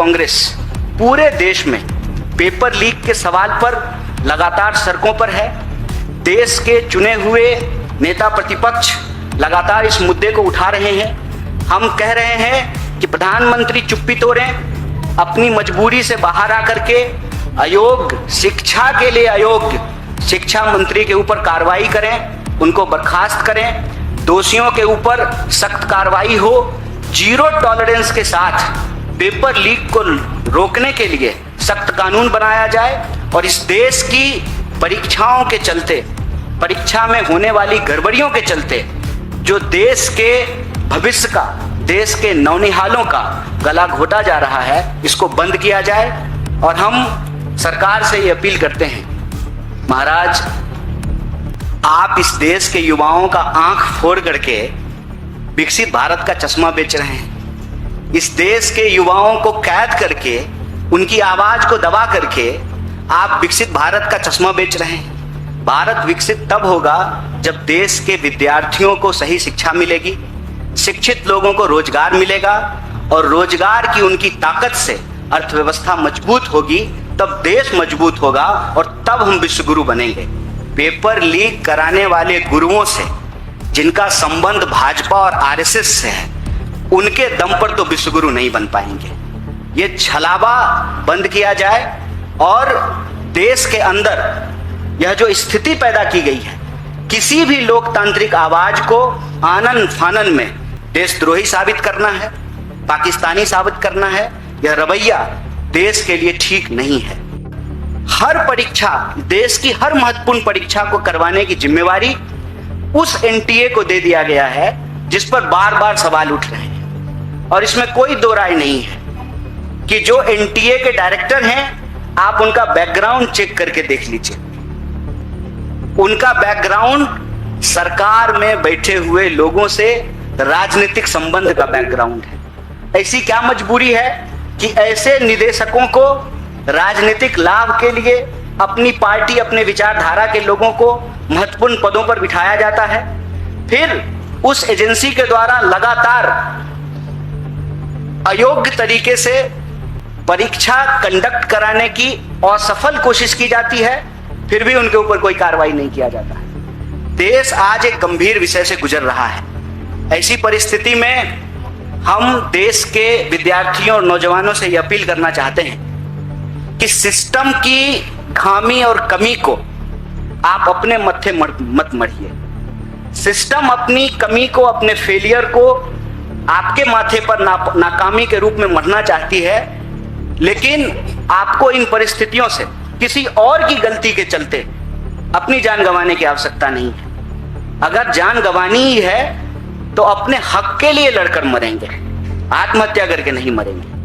कांग्रेस पूरे देश में पेपर लीक के सवाल पर लगातार सड़कों पर है। देश के चुने हुए नेता प्रतिपक्ष लगातार इस मुद्दे को उठा रहे हैं। हम कह रहे हैं कि प्रधानमंत्री चुप्पी तोड़ें, अपनी मजबूरी से बाहर आकर के अयोग्य शिक्षा के लिए अयोग्य शिक्षा मंत्री के ऊपर कार्रवाई करें, उनको बर्खास्त करें, दोषियों के ऊपर सख्त कार्रवाई हो, जीरो टॉलरेंस के साथ पेपर लीक को रोकने के लिए सख्त कानून बनाया जाए और इस देश की परीक्षाओं के चलते, परीक्षा में होने वाली गड़बड़ियों के चलते जो देश के भविष्य का, देश के नौनिहालों का गला घोटा जा रहा है, इसको बंद किया जाए। और हम सरकार से ये अपील करते हैं, महाराज आप इस देश के युवाओं का आंख फोड़ करके विकसित भारत का चश्मा बेच रहे हैं। इस देश के युवाओं को कैद करके, उनकी आवाज को दबा करके आप विकसित भारत का चश्मा बेच रहे हैं। भारत विकसित तब होगा जब देश के विद्यार्थियों को सही शिक्षा मिलेगी, शिक्षित लोगों को रोजगार मिलेगा और रोजगार की उनकी ताकत से अर्थव्यवस्था मजबूत होगी, तब देश मजबूत होगा और तब हम विश्वगुरु बनेंगे। पेपर लीक कराने वाले गुरुओं से जिनका संबंध भाजपा और आरएसएस से है, उनके दम पर तो विश्वगुरु नहीं बन पाएंगे। ये छलावा बंद किया जाए और देश के अंदर यह जो स्थिति पैदा की गई है, किसी भी लोकतांत्रिक आवाज को आनन फानन में देशद्रोही साबित करना है, पाकिस्तानी साबित करना है, यह रवैया देश के लिए ठीक नहीं है। हर परीक्षा, देश की हर महत्वपूर्ण परीक्षा को करवाने की जिम्मेवारी उस एनटीए को दे दिया गया है जिस पर बार बार सवाल उठ रहे हैं। और इसमें कोई दो राय नहीं है कि जो एनटीए के डायरेक्टर हैं, आप उनका बैकग्राउंड चेक करके देख लीजिए। उनका बैकग्राउंड सरकार में बैठे हुए लोगों से राजनीतिक संबंध का बैकग्राउंड है। ऐसी क्या मजबूरी है कि ऐसे निदेशकों को राजनीतिक लाभ के लिए अपनी पार्टी, अपने विचारधारा के लोगों को महत्वपूर्ण पदों पर बिठाया जाता है, फिर उस एजेंसी के द्वारा लगातार अयोग्य तरीके से परीक्षा कंडक्ट कराने की असफल कोशिश की जाती है, फिर भी उनके ऊपर कोई कार्रवाई नहीं किया जाता है। देश आज एक गंभीर विषय से गुजर रहा है। ऐसी परिस्थिति में हम देश के विद्यार्थियों और नौजवानों से यह अपील करना चाहते हैं कि सिस्टम की खामी और कमी को आप अपने मत्थे मत मढ़िए। सिस्टम अपनी कमी को, अपने फेलियर को आपके माथे पर नाकामी के रूप में मढ़ना चाहती है, लेकिन आपको इन परिस्थितियों से किसी और की गलती के चलते अपनी जान गंवाने की आवश्यकता नहीं है। अगर जान गंवानी ही है तो अपने हक के लिए लड़कर मरेंगे, आत्महत्या करके नहीं मरेंगे।